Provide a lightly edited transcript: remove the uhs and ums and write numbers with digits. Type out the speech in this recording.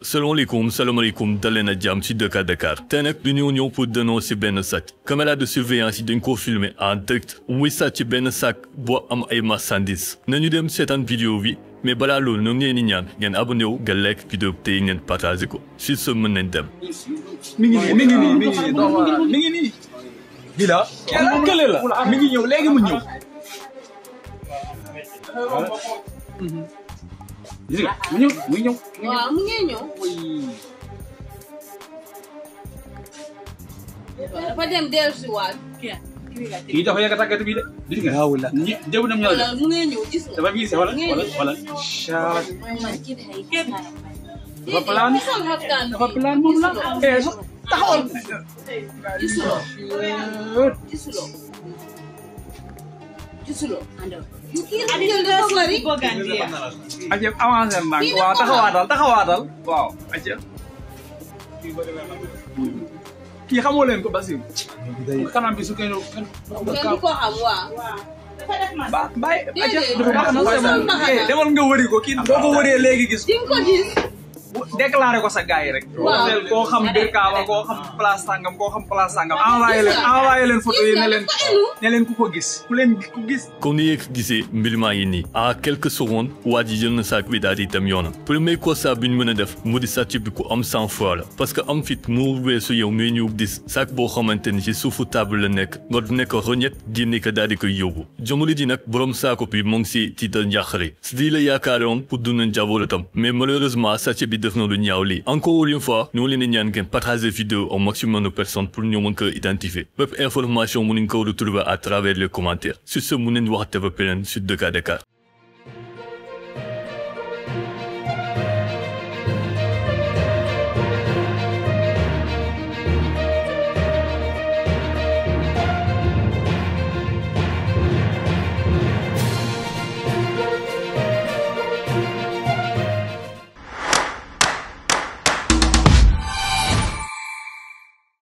Salam alaikum dalena jam ci Dakar Dakar tey nag du ñëw pour dénoncer benn sàcc caméra de surveillance yi dañ ko filmer en direct muy sàcc benn sac boo am ay marchandises nañu dem seetaan vidéo bi mais balaa loolu ñoo ngi leen di ñaan ngeen abonné wu nga like vidéo bi tey ngeen partagé ko si ce mën nañ dem. mi ngi nii bila kële la mi ngi ñëw léegi mu ñëw. gis nga mu ñëw. waaw mu ngi ñëw. dafa dem dellusiwaat. kii dafa yàgg a tàggat bi de. gis nga waaw la ñi jëw na ñëw de. mu ngi ñëw gis nga. dafa visé wala. dafa plan dafa plan moom la. taxawal. gisuloo. aja avancé naa waaw taxawaatal waaw aja kii xamoo leen ko Basir kanam bi su kenn ko xam waaw. bàyyi aja demal nga wëri ko kii boo ko wëree léegi gis ko gis. déclaré ko sa gars yi rek. waaw koo xam Birkawa koo xam place sangam koo xam place sangam envoyé leen photo yi ne leen ku ko gis ku gis. comme ni ngeen ko gisee mbir maa ngi nii à quelques secondes waa ji jël na sac bi daal di dem yoonam premier constat bi ñu mën a def mu di sàcc bi ku am sang-froid la parce que am fit mu weesu yow muy ñëw gis sac boo xamante ni ci suufu table la nekk nga nekk roñet génne ko daal di koy yóbbu jamono ji nag borom saako bi mu ngi si tiital njàqare si lii la yaakaaroon pour dund njabootam mais malheureusement sàcc bi def na lu ñaaw lii encore une fois ñu leen di ñaan ngeen partager vidéo au maximum de personnes pour ñu mën ko identifier bépp information mu ngi ko retrouver à travers les commentaires sur ce mu neen wax te ba peneen sur Dakar Dakar